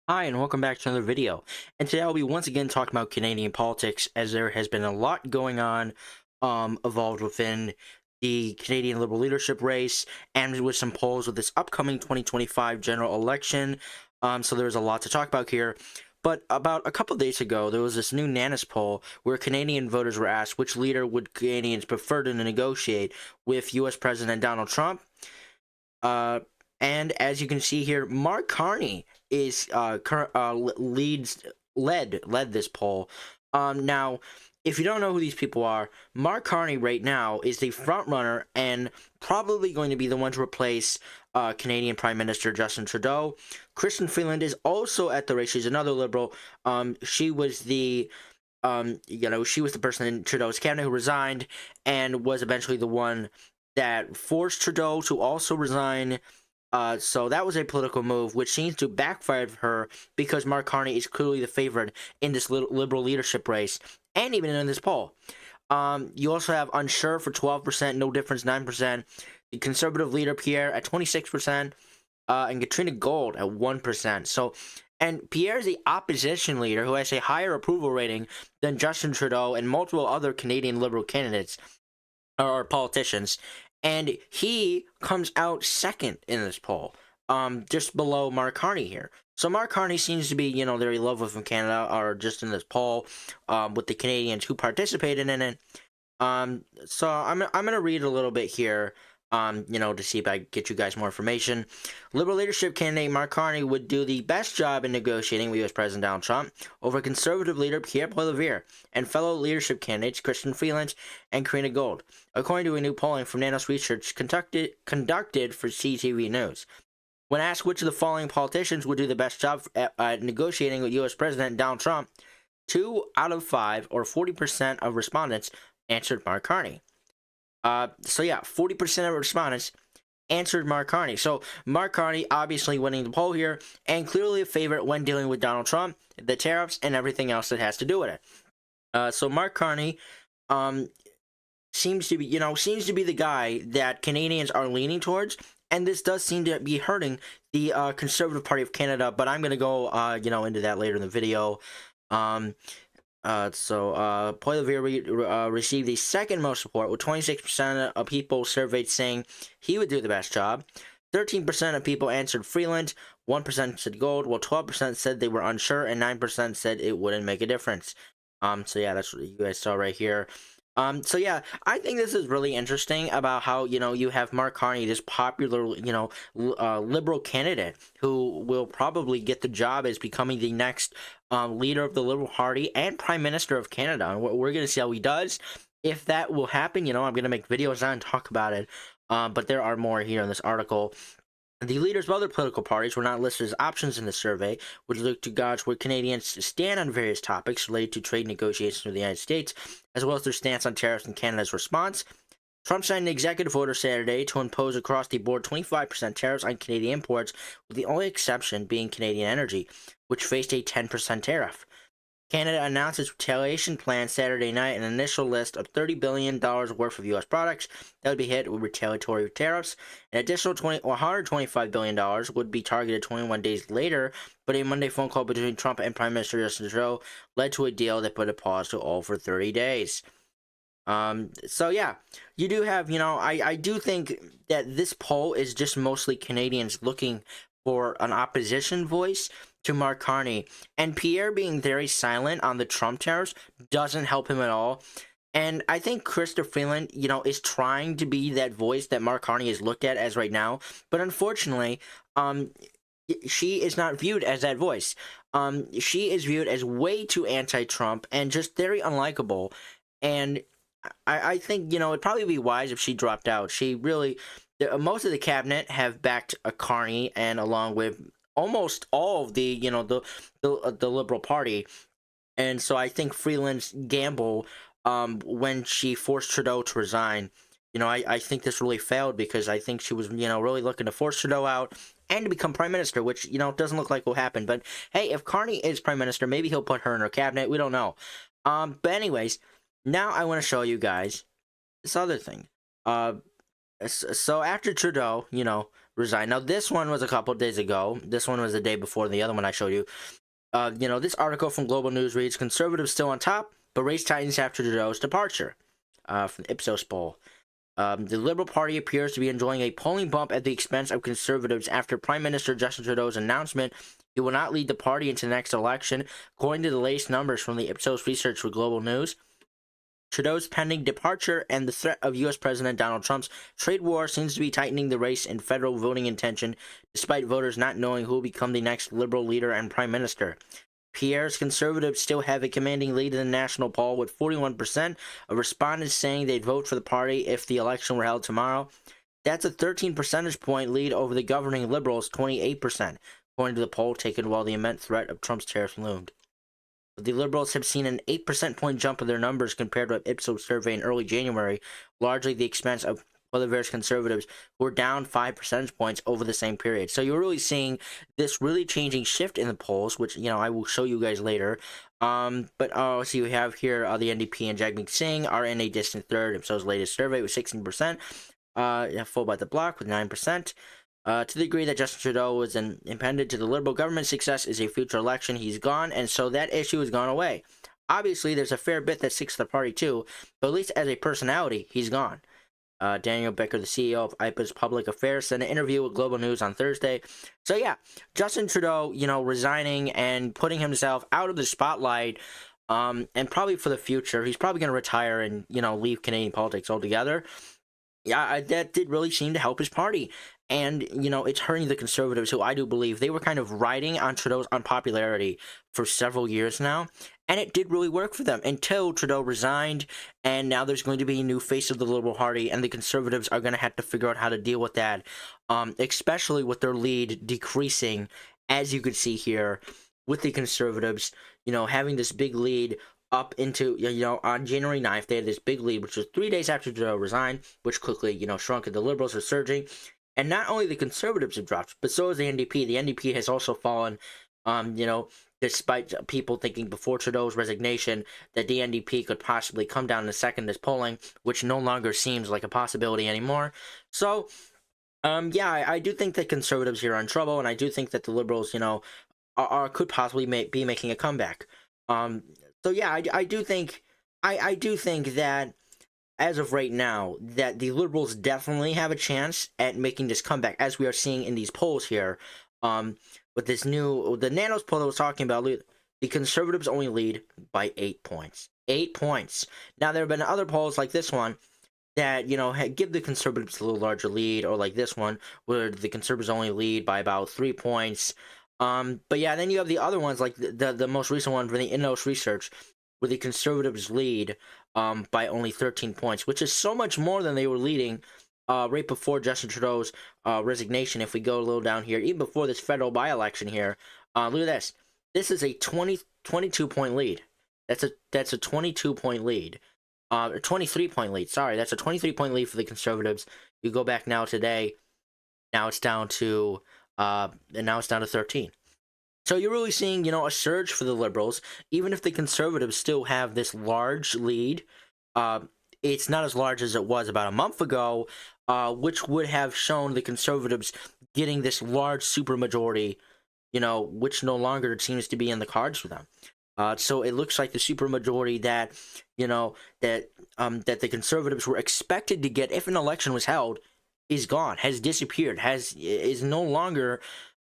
Hi, and welcome back to another video. And today I'll be once again talking about Canadian politics, as there has been a lot going on evolved within the Canadian Liberal leadership race, and with some polls with this upcoming 2025 general election. So there's a lot to talk about here. But about a couple of days ago, there was this new Nanas poll where Canadian voters were asked which leader would Canadians prefer to negotiate with U.S. President Donald Trump. Uh, and as you can see here, Mark Carney is led this poll. Now, if you don't know who these people are, Mark Carney right now is the front runner and probably going to be the one to replace Canadian Prime Minister Justin Trudeau. Kristen Freeland is also at the race. She's another liberal. She was the she was the person in Trudeau's cabinet who resigned and was eventually the one that forced Trudeau to also resign. So that was a political move, which seems to backfire for her because Mark Carney is clearly the favorite in this liberal leadership race, and even in this poll. You also have unsure for 12%, no difference 9%. The conservative leader Pierre at 26%, and Katrina Gold at 1%. So, and Pierre is the opposition leader who has a higher approval rating than Justin Trudeau and multiple other Canadian Liberal candidates or politicians, and he comes out second in this poll, just below Mark Carney here. So Mark Carney seems to be, very loved from Canada, or just in this poll, with the Canadians who participated in it. So I'm gonna read a little bit here, to see if I get you guys more information. Liberal leadership candidate Mark Carney would do the best job in negotiating with U.S. President Donald Trump over conservative leader Pierre Poilievre and fellow leadership candidates Kristen Freeland and Karina Gold, according to a new polling from Nanos Research conducted for CTV News. When asked which of the following politicians would do the best job at negotiating with U.S. President Donald Trump, 2 out of 5, or 40% of respondents, answered Mark Carney. 40% of respondents answered Mark Carney. So Mark Carney obviously winning the poll here, and clearly a favorite when dealing with Donald Trump, the tariffs, and everything else that has to do with it. So Mark Carney seems to be the guy that Canadians are leaning towards, and this does seem to be hurting the Conservative Party of Canada. But I'm going to go into that later in the video. Poilievre received the second most support, with 26% of people surveyed saying he would do the best job. 13% of people answered Freeland, 1% said Gold, while 12% said they were unsure, and 9% said it wouldn't make a difference. That's what you guys saw right here. I think this is really interesting about how, you have Mark Carney, this popular, liberal candidate who will probably get the job as becoming the next leader of the Liberal Party and Prime Minister of Canada. And we're going to see how he does. If that will happen, I'm going to make videos on and talk about it. But there are more here in this article. The leaders of other political parties were not listed as options in the survey, which looked to gauge where Canadians stand on various topics related to trade negotiations with the United States, as well as their stance on tariffs and Canada's response. Trump signed an executive order Saturday to impose across-the-board 25% tariffs on Canadian imports, with the only exception being Canadian energy, which faced a 10% tariff. Canada announced its retaliation plan Saturday night, an initial list of $30 billion worth of U.S. products that would be hit with retaliatory tariffs. An additional $125 billion would be targeted 21 days later, but a Monday phone call between Trump and Prime Minister Justin Trudeau led to a deal that put a pause to all for 30 days. You do have, I do think that this poll is just mostly Canadians looking for an opposition voice to Mark Carney, and Pierre being very silent on the Trump tariffs doesn't help him at all. And I think Krista Freeland, is trying to be that voice that Mark Carney is looked at as right now, but unfortunately, she is not viewed as that voice. She is viewed as way too anti-Trump and just very unlikable. And I think, it'd probably be wise if she dropped out. She really, most of the cabinet have backed a Carney, and along with almost all of the, the Liberal Party. And so I think Freeland's gamble, when she forced Trudeau to resign, I think this really failed, because I think she was, really looking to force Trudeau out and to become Prime Minister, which, doesn't look like will happen. But hey, if Carney is Prime Minister, maybe he'll put her in her cabinet. We don't know. But anyways, now I want to show you guys this other thing. So after Trudeau, resign. Now, this one was a couple of days ago. This one was the day before the other one I showed you. This article from Global News reads, Conservatives still on top, but race tightens after Trudeau's departure. From the Ipsos poll. The Liberal Party appears to be enjoying a polling bump at the expense of Conservatives after Prime Minister Justin Trudeau's announcement he will not lead the party into the next election, according to the latest numbers from the Ipsos research for Global News. Trudeau's pending departure and the threat of U.S. President Donald Trump's trade war seems to be tightening the race in federal voting intention, despite voters not knowing who will become the next Liberal leader and Prime Minister. Pierre's Conservatives still have a commanding lead in the national poll, with 41% of respondents saying they'd vote for the party if the election were held tomorrow. That's a 13 percentage point lead over the governing Liberals' 28%, according to the poll taken while the immense threat of Trump's tariffs loomed. The Liberals have seen an 8 percentage point jump in their numbers compared to an Ipsos survey in early January, largely at the expense of Poilievre's Conservatives, who were down 5 percentage points over the same period. So you're really seeing this really changing shift in the polls, which, I will show you guys later. So you have here the NDP and Jagmeet Singh are in a distant third. Ipsos' latest survey was 16%, full by the bloc with 9%. To the degree that Justin Trudeau was impended to the Liberal government's success is a future election, he's gone, and so that issue has gone away. Obviously, there's a fair bit that sticks to the party too, but at least as a personality, he's gone. Daniel Becker, the CEO of IPA's Public Affairs, said in an interview with Global News on Thursday. So yeah, Justin Trudeau, resigning and putting himself out of the spotlight, and probably for the future, he's probably going to retire and, leave Canadian politics altogether. Yeah, that did really seem to help his party. And, it's hurting the Conservatives, who I do believe they were kind of riding on Trudeau's unpopularity for several years now. And it did really work for them until Trudeau resigned. And now there's going to be a new face of the Liberal Party. And the Conservatives are going to have to figure out how to deal with that, especially with their lead decreasing, as you could see here, with the Conservatives, having this big lead up into, on January 9th, they had this big lead, which was 3 days after Trudeau resigned, which quickly, shrunk, and the Liberals are surging. And not only the Conservatives have dropped, but so has the NDP. The NDP has also fallen, despite people thinking before Trudeau's resignation that the NDP could possibly come down in second polling, which no longer seems like a possibility anymore. So, I do think that Conservatives here are in trouble, and I do think that the Liberals, could possibly be making a comeback. I do think that as of right now, that the Liberals definitely have a chance at making this comeback, as we are seeing in these polls here. With the Nanos poll that I was talking about, the Conservatives only lead by 8 points. 8 points. Now, there have been other polls like this one that, give the Conservatives a little larger lead, or like this one, where the Conservatives only lead by about 3 points. Then you have the other ones, like the most recent one from the Ipsos research, where the Conservatives lead by only 13 points, which is so much more than they were leading right before Justin Trudeau's resignation. If we go a little down here, even before this federal by-election here, look at this. This is a 22-point lead. That's a 22-point lead. 23-point lead. Sorry, that's a 23-point lead for the Conservatives. You go back now today, now it's down to 13. So you're really seeing, a surge for the Liberals, even if the Conservatives still have this large lead. It's not as large as it was about a month ago, which would have shown the Conservatives getting this large supermajority, which no longer seems to be in the cards for them. So it looks like the supermajority that the Conservatives were expected to get if an election was held is gone, has disappeared, is no longer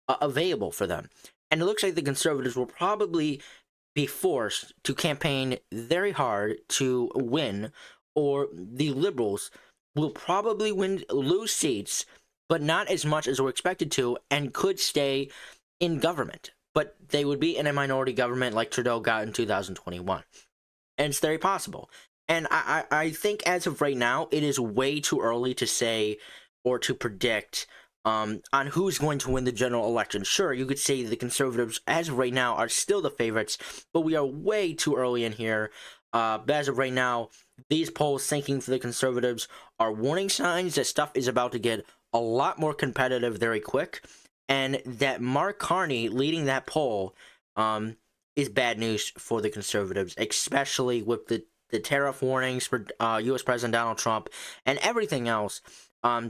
available for them. And it looks like the Conservatives will probably be forced to campaign very hard to win, or the Liberals will probably lose seats, but not as much as we're expected to, and could stay in government. But they would be in a minority government like Trudeau got in 2021. And it's very possible. And I think as of right now, it is way too early to say or to predict on who's going to win the general election. Sure, you could say the Conservatives, as of right now, are still the favorites, but we are way too early in here. But as of right now, these polls sinking for the Conservatives are warning signs that stuff is about to get a lot more competitive very quick, and that Mark Carney leading that poll is bad news for the Conservatives, especially with the tariff warnings for U.S. President Donald Trump and everything else.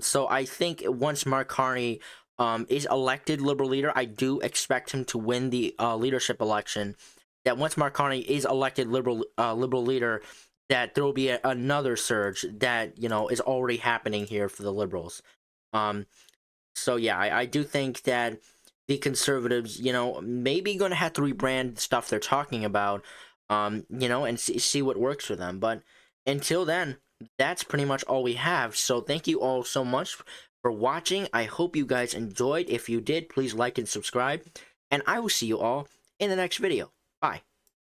So I think once Mark Carney is elected Liberal leader, I do expect him to win the leadership election. That once Mark Carney is elected Liberal leader, that there will be another surge that is already happening here for the Liberals. Um, so yeah, I do think that the Conservatives, maybe going to have to rebrand stuff they're talking about, and see what works for them. But until then, that's pretty much all we have. So thank you all so much for watching. I hope you guys enjoyed. If you did, please like and subscribe, and I will see you all in the next video.